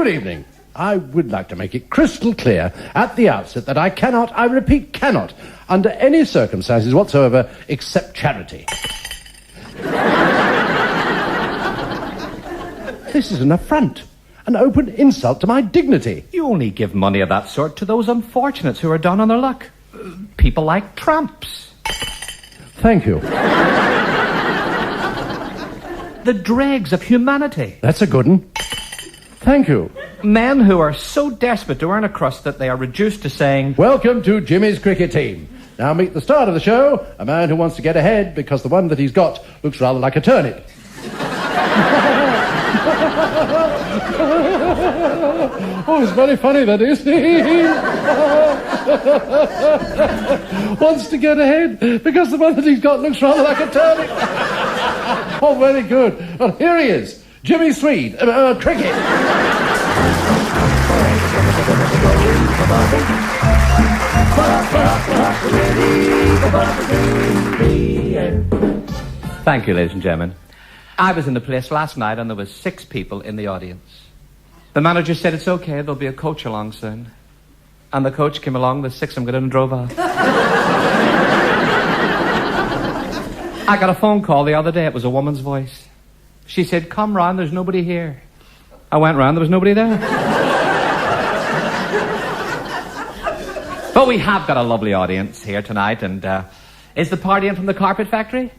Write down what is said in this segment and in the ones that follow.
Good evening. I would like to make it crystal clear at the outset that I cannot, I repeat, cannot, under any circumstances whatsoever, accept charity. This is an affront, an open insult to my dignity. You only give money of that sort to those unfortunates who are down on their luck. People like tramps. Thank you. The dregs of humanity. That's a good one. Thank you. Men who are so desperate to earn a crust that they are reduced to saying, "Welcome to Jimmy's cricket team. Now meet the start of the show, a man who wants to get ahead because the one that he's got looks rather like a turnip." Oh, it's very funny, that is. Wants to get ahead because the one that he's got looks rather like a turnip. Oh, very good. Well, here he is. Jimmy Swede, cricket. Thank you, ladies and gentlemen. I was in the place last night and there was 6 people in the audience. The manager said it's okay, there'll be a coach along soon. And the coach came along, the 6 of them got in and drove off. I got a phone call the other day, it was a woman's voice. She said, "Come round, there's nobody here." I went round, there was nobody there. But we have got a lovely audience here tonight, and is the party in from the Carpet Factory?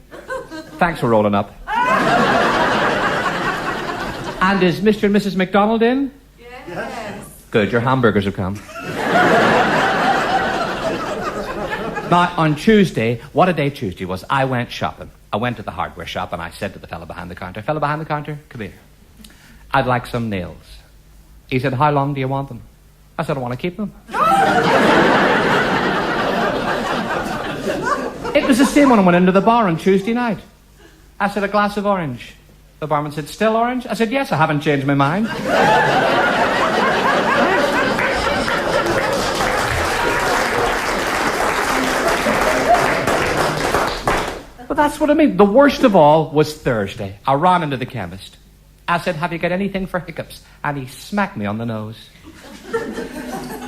Thanks for rolling up. And is Mr. and Mrs. McDonald in? Yes. Good, your hamburgers have come. Now, on Tuesday, what a day Tuesday was. I went shopping. I went to the hardware shop and I said to the fellow behind the counter, "Fellow behind the counter, come here. I'd like some nails." He said, "How long do you want them?" I said, "I want to keep them." It was the same when I went into the bar on Tuesday night. I said, "A glass of orange." The barman said, "Still orange?" I said, "Yes, I haven't changed my mind." But that's what I mean. The worst of all was Thursday. I ran into the chemist. I said, "Have you got anything for hiccups?" And he smacked me on the nose.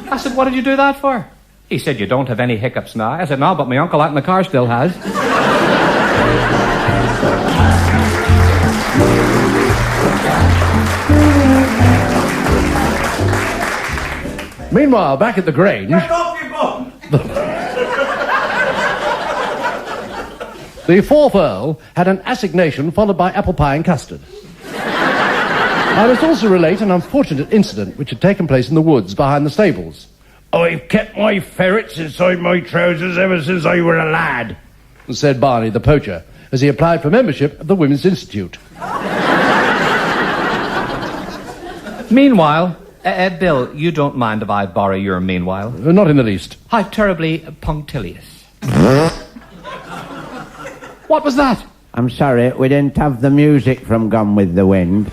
I said, "What did you do that for?" He said, "You don't have any hiccups now." I said, "No, but my uncle out in the car still has." Meanwhile, back at the Grange... Back off your bum! The 4th Earl had an assignation followed by apple pie and custard. I must also relate an unfortunate incident which had taken place in the woods behind the stables. "I've kept my ferrets inside my trousers ever since I were a lad," said Barney the poacher, as he applied for membership of the Women's Institute. Meanwhile, Bill, you don't mind if I borrow your meanwhile? Not in the least. How terribly punctilious. What was that? I'm sorry, we didn't have the music from Gone with the Wind.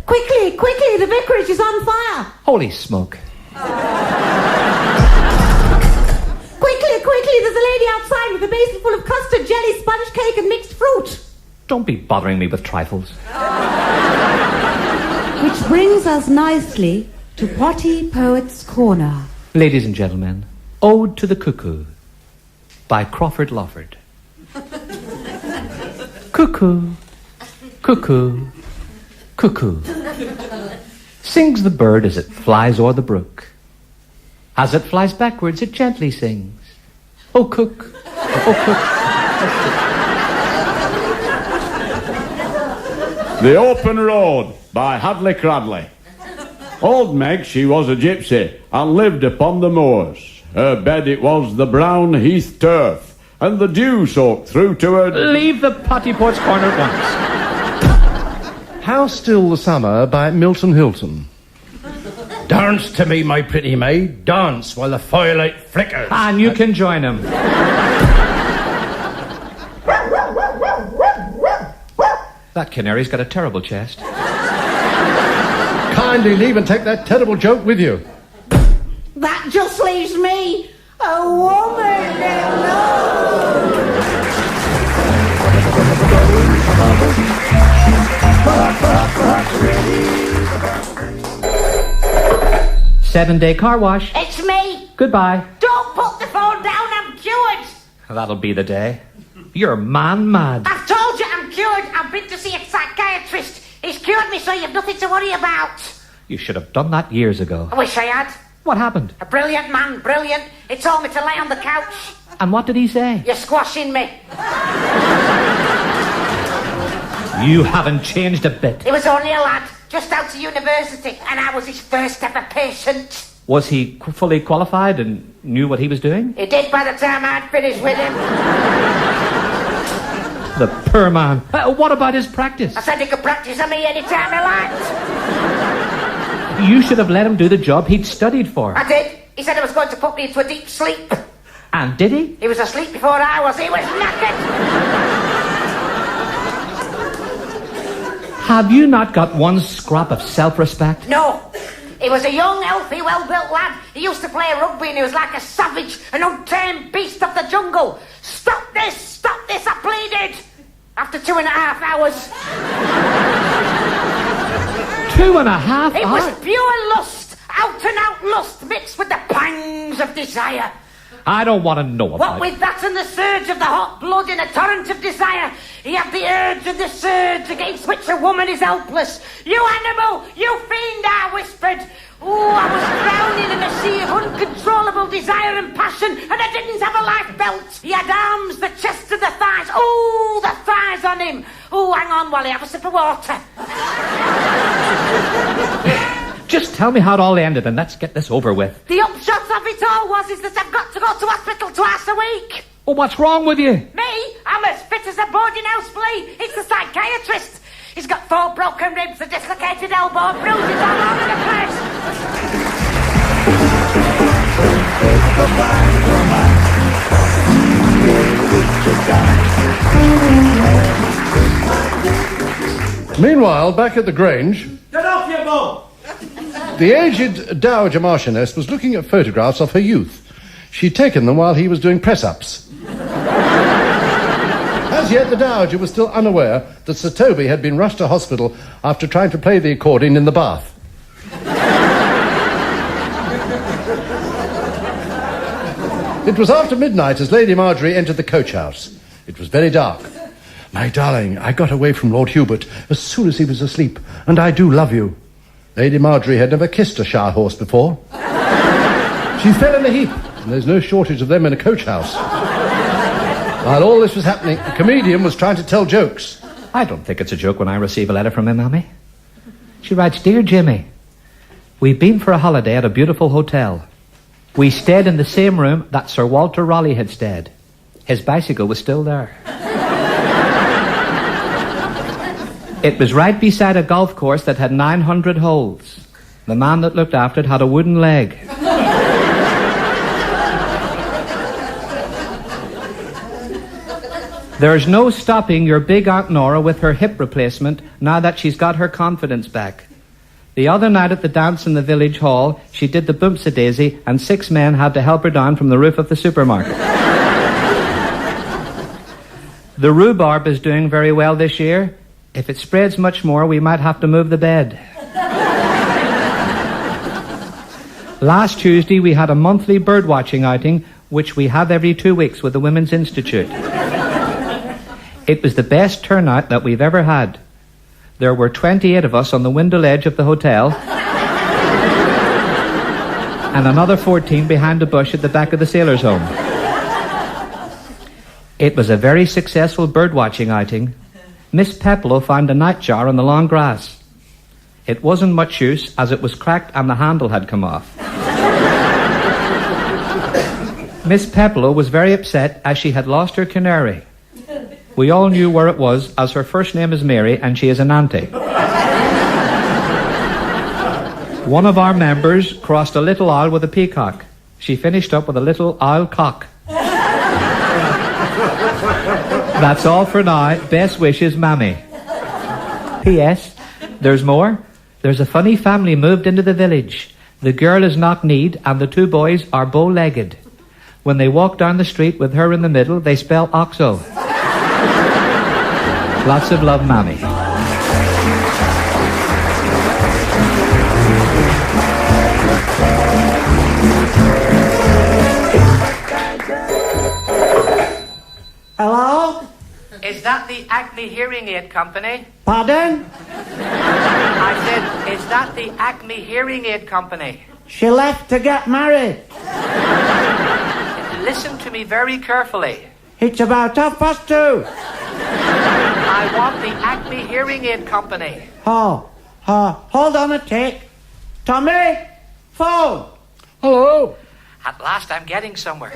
Quickly, quickly, the vicarage is on fire. Holy smoke. Quickly, there's a lady outside with a basin full of custard, jelly, sponge cake and mixed fruit. Don't be bothering me with trifles. Which brings us nicely to Potty Poet's Corner. Ladies and gentlemen, Ode to the Cuckoo by Crawford Lawford. Cuckoo, cuckoo, cuckoo. Sings the bird as it flies o'er the brook. As it flies backwards, it gently sings. Oh, cook, oh, cook. The Open Road by Hadley Cradley. Old Meg, she was a gypsy and lived upon the moors. Her bed it was the brown heath turf, and the dew soaked through to her... Leave the Potty Poet's Corner at once. How Still the Summer by Milton Hilton. "Dance to me, my pretty maid, dance while the firelight flickers." And you can join him. That canary's got a terrible chest. Kindly leave and take that terrible joke with you. That just leaves me. A woman, no. 7-day car wash. It's me. Goodbye. Don't put the phone down, I'm cured. That'll be the day. You're man mad. I've told you I'm cured. I've been to see a psychiatrist. He's cured me, so you've nothing to worry about. You should have done that years ago. I wish I had. What happened? A brilliant man, brilliant. He told me to lay on the couch. And what did he say? You're squashing me. You haven't changed a bit. He was only a lad, just out of university, and I was his first ever patient. Was he fully qualified and knew what he was doing? He did by the time I'd finished with him. The poor man. What about his practice? I said he could practice on me any time he liked. You should have let him do the job he'd studied for. I did. He said he was going to put me into a deep sleep. And did he? He was asleep before I was. He was knackered. Have you not got one scrap of self-respect? No. He was a young, healthy, well-built lad. He used to play rugby and he was like a savage, an untamed beast of the jungle. Stop this, I pleaded. After 2.5 hours. 2.5 It hours? was pure lust, out-and-out lust mixed with the pangs of desire. I don't want to know about What it. with that and the surge of the hot blood in a torrent of desire, he had the urge and the surge against which a woman is helpless. You animal, you fiend, I whispered. Oh, I was drowning in a sea of uncontrollable desire and passion, and I didn't have a life belt. He had arms, the chest and the thighs. Oh, the thighs on him. Oh, hang on, Wally, have a sip of water. Just tell me how it all ended and let's get this over with. The upshot of it all is that I've got to go to hospital twice a week. Well, what's wrong with you? Me? I'm as fit as a boarding house flea. It's the psychiatrist. He's got 4 broken ribs, a dislocated elbow, bruises all over the place. Meanwhile, back at the Grange, Get off your boat! the aged Dowager Marchioness was looking at photographs of her youth. She'd taken them while he was doing press-ups. As yet, the Dowager was still unaware that Sir Toby had been rushed to hospital after trying to play the accordion in the bath. It was after midnight as Lady Marjorie entered the coach house. It was very dark. "My darling, I got away from Lord Hubert as soon as he was asleep, and I do love you." Lady Marjorie had never kissed a Shire horse before. She fell in a heap, and there's no shortage of them in a coach house. While all this was happening, a comedian was trying to tell jokes. I don't think it's a joke when I receive a letter from him, Mammy. She writes, "Dear Jimmy, we've been for a holiday at a beautiful hotel. We stayed in the same room that Sir Walter Raleigh had stayed. His bicycle was still there. It was right beside a golf course that had 900 holes. The man that looked after it had a wooden leg. There's no stopping your big Aunt Nora with her hip replacement now that she's got her confidence back. The other night at the dance in the village hall, she did the boompsie-daisy and 6 men had to help her down from the roof of the supermarket. The rhubarb is doing very well this year. If it spreads much more, we might have to move the bed. Last Tuesday, we had a monthly bird-watching outing, which we have every 2 weeks with the Women's Institute. It was the best turnout that we've ever had. There were 28 of us on the window ledge of the hotel and another 14 behind a bush at the back of the sailors' home. It was a very successful bird-watching outing. Miss Peplow found a nightjar on the long grass. It wasn't much use as it was cracked and the handle had come off. Miss Peplow was very upset as she had lost her canary. We all knew where it was, as her first name is Mary and she is an auntie. One of our members crossed a little owl with a peacock. She finished up with a little owl cock. That's all for now. Best wishes, Mammy. P.S. There's more. There's a funny family moved into the village. The girl is knock-kneed and the 2 boys are bow-legged. When they walk down the street with her in the middle, they spell OXO. Lots of love, Mammy. Hello? Is that the Acme Hearing Aid Company? Pardon? I said, is that the Acme Hearing Aid Company? She left to get married. Listen to me very carefully. It's about 2:30. I want the Acme Hearing Aid Company. Hold on a tick. Tommy, phone. Hello? At last I'm getting somewhere.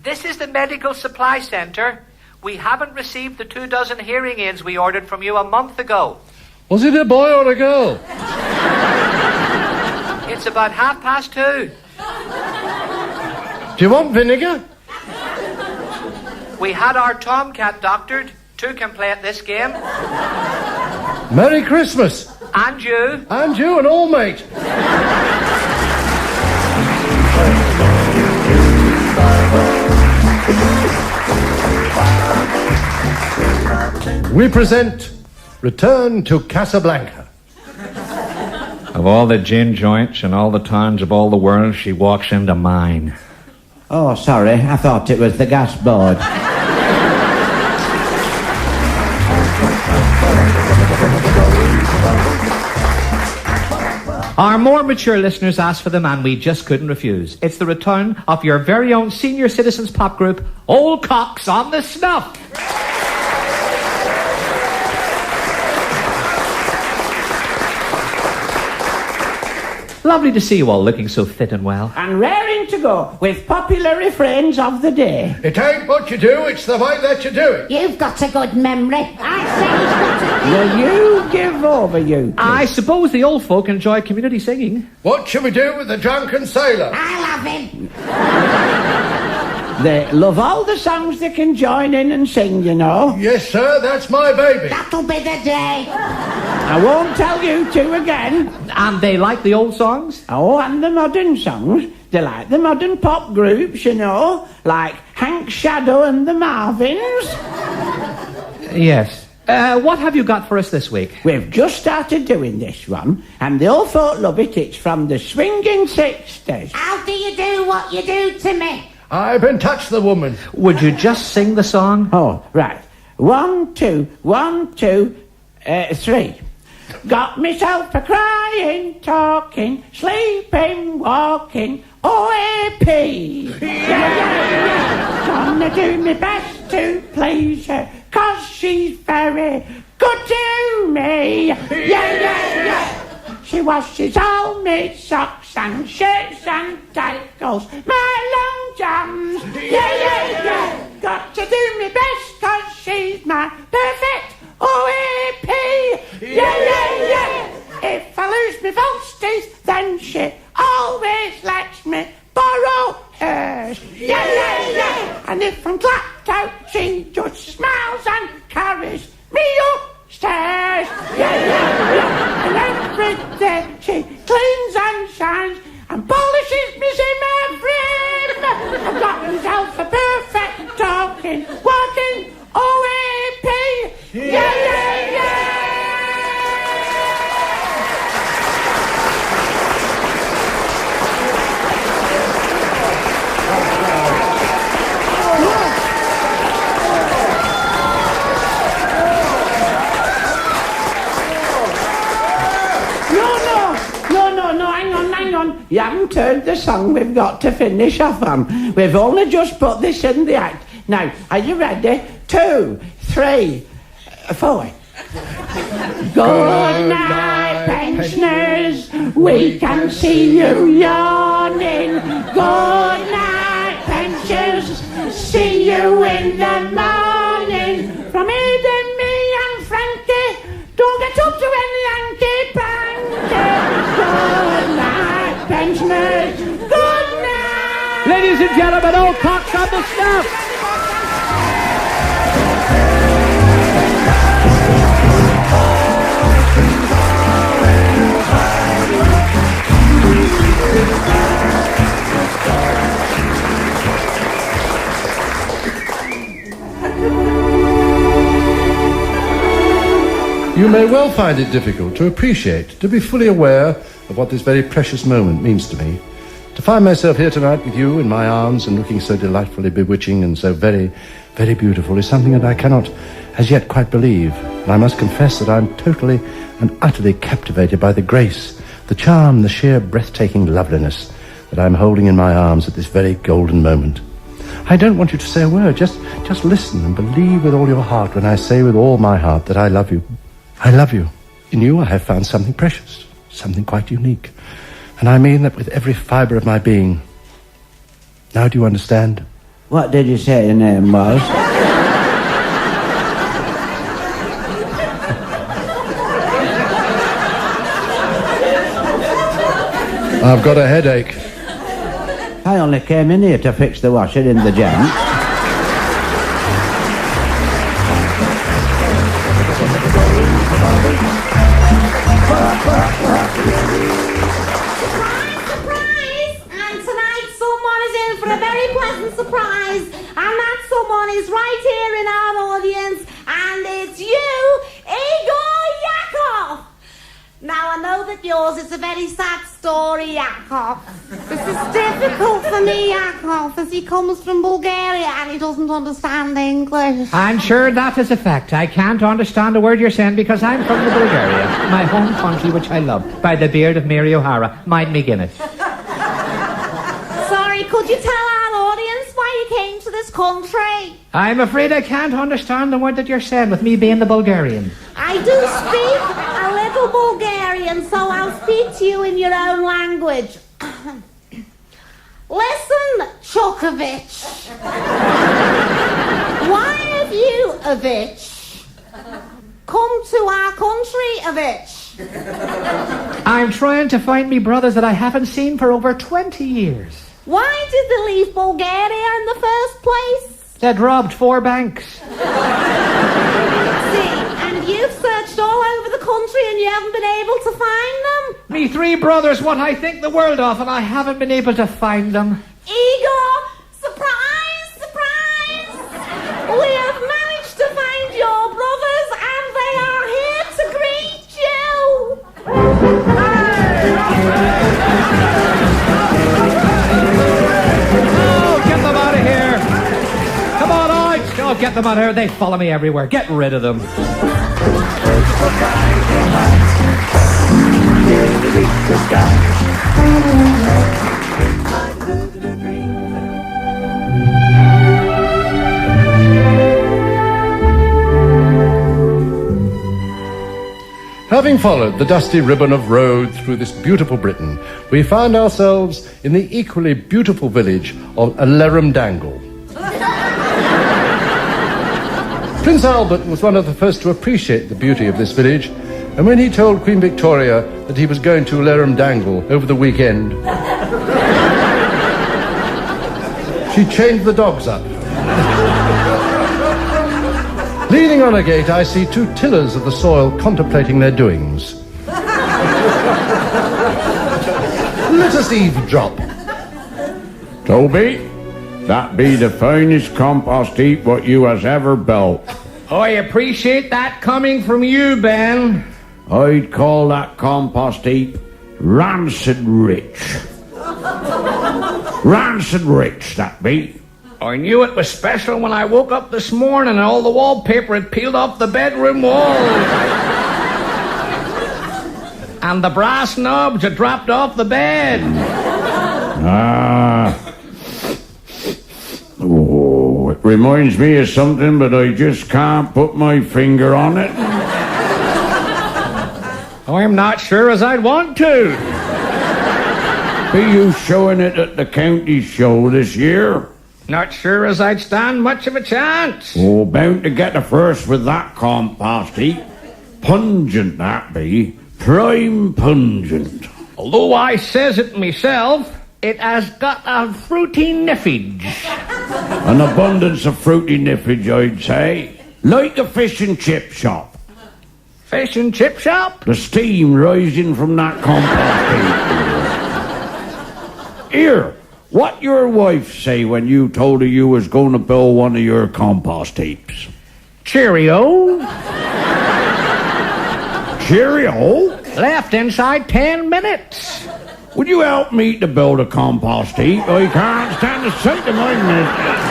This is the medical supply center. We haven't received the 24 hearing aids we ordered from you a month ago. Was it a boy or a girl? It's about 2:30. Do you want vinegar? We had our tomcat doctored. 2 can play at this game. Merry Christmas. And you. And you and all, mate. We present Return to Casablanca. Of all the gin joints and all the towns of all the world, she walks into mine. Oh, sorry. I thought it was the gas board. Our more mature listeners asked for them and we just couldn't refuse. It's the return of your very own senior citizens pop group, Old Cocks on the Snuff. Lovely to see you all looking so fit and well. And raring to go with popular refrains of the day. It ain't what you do, it's the way that you do it. You've got a good memory. I say he's got a... Will you give over, you? I suppose the old folk enjoy community singing. What shall we do with the drunken sailor? I'll have him. They love all the songs they can join in and sing, you know. Yes, sir, that's my baby. That'll be the day. I won't tell you to again. And they like the old songs? Oh, and the modern songs. They like the modern pop groups, you know, like Hank Shadow and the Marvins. Yes. What have you got for us this week? We've just started doing this one, and the old folk love it. It's from the swinging 60s. How do you do what you do to me? I've been touched the woman. Would you just sing the song? Oh, right. 1, 2, 1, 2, 3. Got myself a crying, talking, sleeping, walking, OAP. Yeah. Gonna do my best to please her, 'cause she's very good to me. Yeah. She washes all my socks and shirts and tackles, my long johns. Yeah. Got to do my best 'cause she's my perfect OAP. Yeah. If I lose my false teeth, then she always lets me borrow hers. Yeah. And if I'm clapped out, she just smiles and carries me upstairs. Yeah. And every day she cleans and shines and polishes me zimmer frame. I've got myself a perfect talking, walking OAP. Yeah. No, hang on. You haven't heard the song we've got to finish off on. We've only just put this in the act. Now, are you ready? 2, 3, 4. Good night, pensioners. We can see you yawning. Good night, pensioners. See you in the morning. From Eden, me and Frankie. Don't get up to any hanky-panky. Good night, pensioners. Good night. Ladies and gentlemen, Old Cocks on the Snuff. You may well find it difficult to appreciate, to be fully aware of what this very precious moment means to me. To find myself here tonight with you in my arms and looking so delightfully bewitching and so very, very beautiful is something that I cannot as yet quite believe. And I must confess that I'm totally and utterly captivated by the grace, the charm, the sheer breathtaking loveliness that I'm holding in my arms at this very golden moment. I don't want you to say a word. Just listen and believe with all your heart when I say with all my heart that I love you. I love you. In you I have found something precious, something quite unique. And I mean that with every fibre of my being. Now do you understand? What did you say your name was? I've got a headache. I only came in here to fix the washer in the gents. Surprise, and that someone is right here in our audience, and it's you, Igor Yakov. Now, I know that yours is a very sad story, Yakov. This is difficult for me, Yakov, as he comes from Bulgaria and he doesn't understand English. I'm sure that is a fact. I can't understand a word you're saying because I'm from the Bulgaria, my home country, which I love, by the beard of Mary O'Hara. Mind me, Guinness. Sorry, could you tell our audience why you came to this country? I'm afraid I can't understand the word that you're saying with me being the Bulgarian. I do speak a little Bulgarian, so I'll speak to you in your own language. Listen, Chukovich. Why have you, Avich, come to our country, Avich? I'm trying to find me brothers that I haven't seen for over 20 years. Why did they leave Bulgaria in the first place? They'd robbed 4 banks. See, and you've searched all over the country and you haven't been able to find them? Me 3 brothers, what I think the world of, and I haven't been able to find them. Igor, surprise, surprise! We have managed to find your brothers and they are here to greet you! Oh, get them out of here! Come on, oh, get them out of here. They follow me everywhere. Get rid of them. Having followed the dusty ribbon of road through this beautiful Britain, we found ourselves in the equally beautiful village of Alarum Dangle. Prince Albert was one of the first to appreciate the beauty of this village, and when he told Queen Victoria that he was going to Alarum Dangle over the weekend, she chained the dogs up. Leaning on a gate, I see 2 tillers of the soil contemplating their doings. Let us eavesdrop. Toby, that be the finest compost heap what you has ever built. I appreciate that coming from you, Ben. I'd call that compost heap rancid rich. Rancid rich, that be. I knew it was special when I woke up this morning and all the wallpaper had peeled off the bedroom wall. And the brass knobs had dropped off the bed. Oh, it reminds me of something, but I just can't put my finger on it. I'm not sure as I'd want to. Be you showing it at the county show this year? Not sure as I'd stand much of a chance. Oh, bound to get the first with that compost heap. Pungent, that be. Prime pungent. Although I says it myself, it has got a fruity niffage. An abundance of fruity niffage, I'd say. Like a fish and chip shop. Fish and chip shop? The steam rising from that compost heap. Here, what your wife say when you told her you was going to build one of your compost heaps? Cheerio. cereal? Left inside 10 minutes. Would you help me to build a compost heap? I can't stand the sight of my mistress.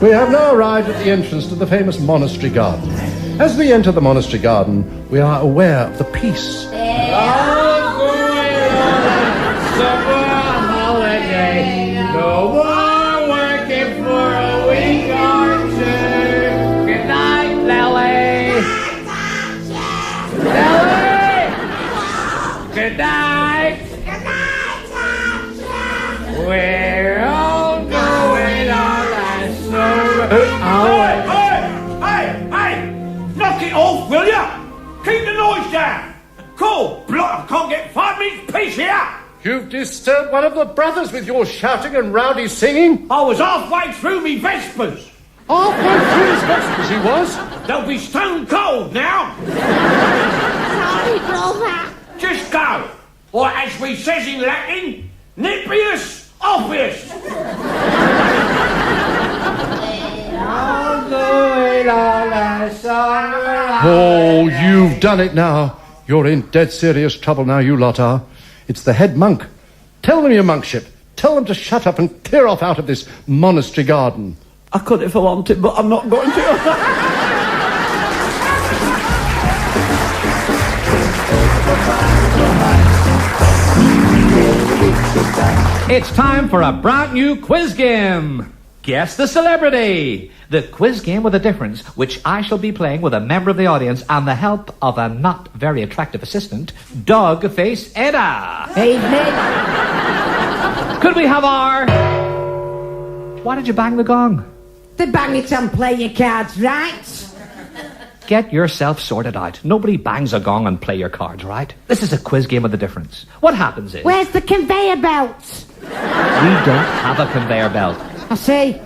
We have now arrived at the entrance to the famous monastery garden. As we enter the monastery garden, we are aware of the peace. No more working for a week or two. Good night, Lily. Lily! Good night. We're all going on that Hey! Knock it off, will ya? Keep the noise down. Cool. Blood, I can't get 5 minutes peace here. You've disturbed one of the brothers with your shouting and rowdy singing. I was halfway through me Vespers. Halfway through his vespers he was. They'll be stone cold now. Sorry, brother. Just go. Or as we says in Latin, Nipius Oppius. Oh, you've done it now. You're in dead serious trouble now, you lot are. It's the head monk. Tell them your monkship. Tell them to shut up and clear off out of this monastery garden. I could if I wanted, but I'm not going to. It's time for a brand new quiz game. Guess the celebrity. The quiz game with a difference, which I shall be playing with a member of the audience and the help of a not very attractive assistant, Dog Face Edda. Evening. Could we have our... Why did you bang the gong? To bang it and play your cards right. Get yourself sorted out. Nobody bangs a gong and play your cards, right? This is a quiz game with a difference. What happens is... Where's the conveyor belt? We don't have a conveyor belt. I see.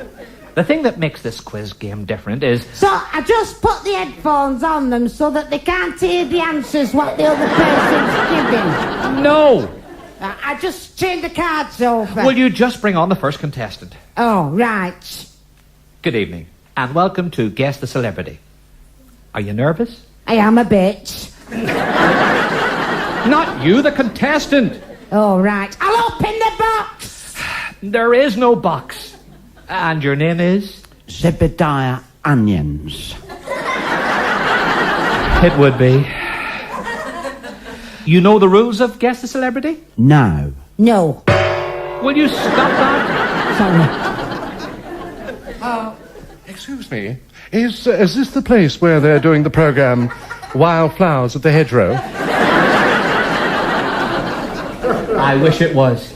The thing that makes this quiz game different is... So I just put the headphones on them so that they can't hear the answers what the other person's giving. No! I just changed the cards over. Will you just bring on the first contestant? Oh, right. Good evening, and welcome to Guess the Celebrity. Are you nervous? I am a bitch. Not you, the contestant. Oh, right. I'll open the box. There is no box. And your name is? Zebediah Onions. It would be. You know the rules of Guess the Celebrity? No. No. Will you stop that? Sorry. Excuse me. Is this the place where they're doing the program Wild Flowers at the Hedgerow? I wish it was.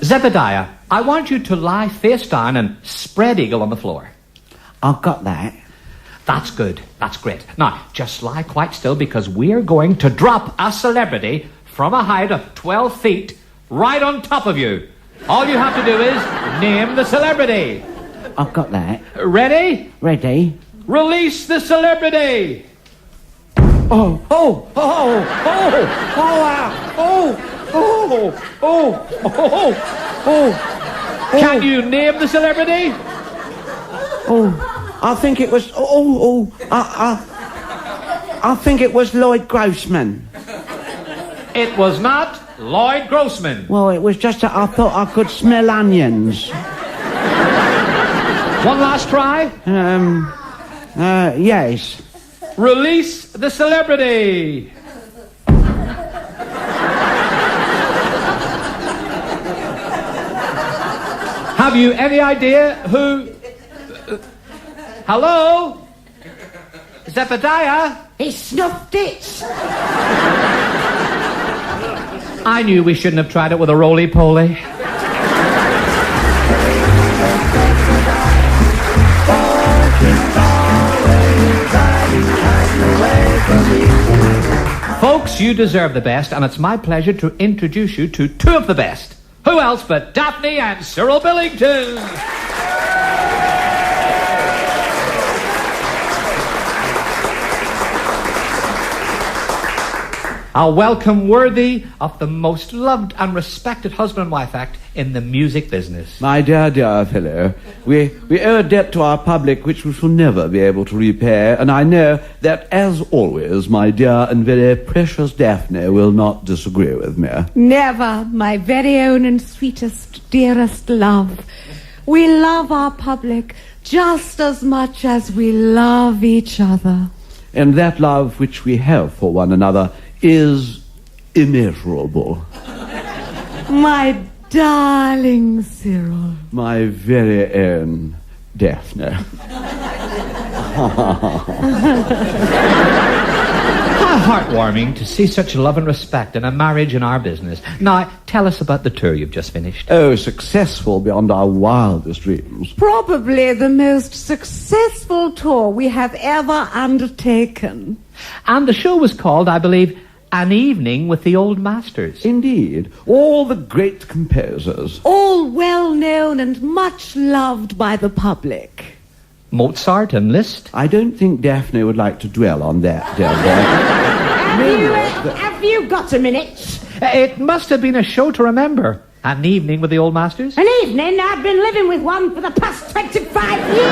Zebediah, I want you to lie face down and spread eagle on the floor. I've got that. That's good. That's great. Now, just lie quite still because we're going to drop a celebrity from a height of 12 feet right on top of you. All you have to do is name the celebrity. I've got that. Ready? Ready? Release the celebrity. Oh, oh, oh, oh, oh, oh, oh, oh, oh. Can you name the celebrity? Oh, I think it was. I think it was Lloyd Grossman. It was not Lloyd Grossman. Well, it was just that I thought I could smell onions. One last try. Yes. Release the celebrity. Have you any idea who... Hello? Zebediah? He snuffed it. I knew we shouldn't have tried it with a roly-poly. Folks, you deserve the best, and it's my pleasure to introduce you to two of the best. Who else but Daphne and Cyril Billington? A welcome worthy of the most loved and respected husband and wife act in the music business. My dear fellow, we owe a debt to our public which we shall never be able to repay, and I know that, as always, my dear and very precious Daphne will not disagree with me. Never, my very own and sweetest, dearest love. We love our public just as much as we love each other. And that love which we have for one another is immeasurable. My darling Cyril. My very own Daphne. How heartwarming to see such love and respect in a marriage in our business. Now, tell us about the tour you've just finished. Oh, successful beyond our wildest dreams. Probably the most successful tour we have ever undertaken. And the show was called, I believe, An Evening with the Old Masters. Indeed, all the great composers. All well known and much loved by the public. Mozart and Liszt. I don't think Daphne would like to dwell on that, dear boy. Have you got a minute? It must have been a show to remember. An Evening with the Old Masters. An evening? I've been living with one for the past 25 years.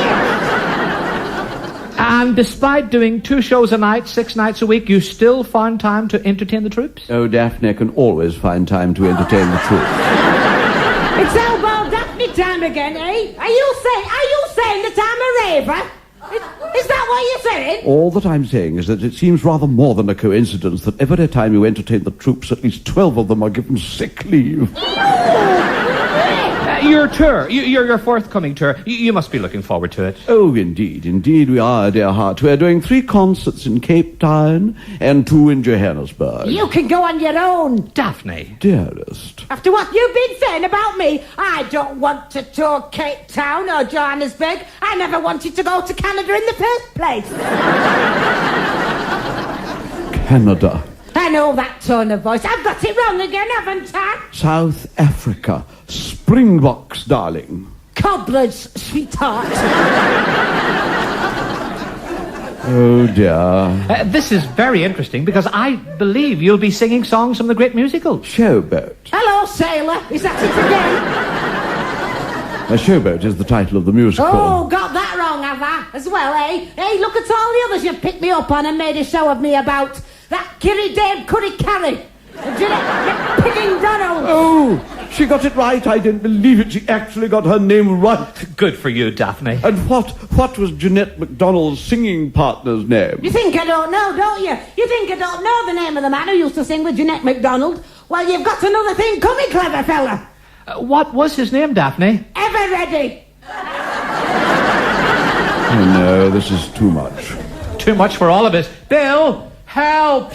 And despite doing 2 shows a night, 6 nights a week, you still found time to entertain the troops? Oh, Daphne can always find time to entertain the troops. It's Elbow Daphne time again, eh? Are you saying that I'm a raver? Is that what you're saying? All that I'm saying is that it seems rather more than a coincidence that every time you entertain the troops, at least 12 of them are given sick leave. Your tour, your forthcoming tour, you must be looking forward to it. Oh, indeed we are, dear heart. We're doing 3 concerts in Cape Town and 2 in Johannesburg. You can go on your own. Daphne. Dearest. After what you've been saying about me, I don't want to tour Cape Town or Johannesburg. I never wanted to go to Canada in the first place. Canada. I know that tone of voice. I've got it wrong again, haven't I? South Africa. Springboks, darling. Cobblers, sweetheart. Oh, dear. This is very interesting because I believe you'll be singing songs from the great musical. Showboat. Hello, sailor. Is that it again? A Showboat is the title of the musical. Oh, got that wrong, have I? As well, eh? Hey, look at all the others you've picked me up on and made a show of me about. That Kiri Dame Curry Carry. Jeanette Pidding-Donald. Oh, she got it right. I don't believe it. She actually got her name right. Good for you, Daphne. And what was Jeanette MacDonald's singing partner's name? You think I don't know, don't you? You think I don't know the name of the man who used to sing with Jeanette MacDonald? Well, you've got another thing coming, clever fella. What was his name, Daphne? Ever ready. Oh, no, this is too much. Too much for all of us. Bill, help!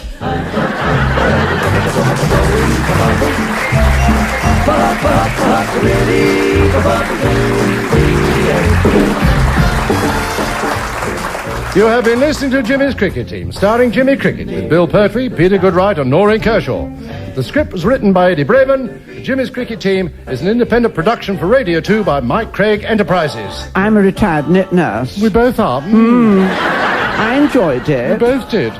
You have been listening to Jimmy's Cricket Team, starring Jimmy Cricket, with Bill Pertwee, Peter Goodright and Noreen Kershaw. The script was written by Eddie Braven. Jimmy's Cricket Team is an independent production for Radio 2 by Mike Craig Enterprises. I'm a retired knit nurse. We both are. I enjoyed it. We both did.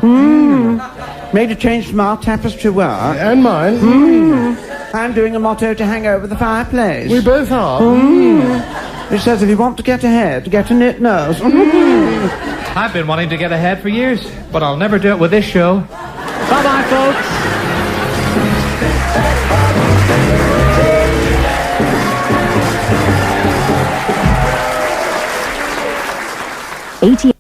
Made a change from our tapestry work. And mine. I'm doing a motto to hang over the fireplace. We both are. It says if you want to get ahead, get a knit nurse. I've been wanting to get ahead for years, but I'll never do it with this show. Bye-bye, folks.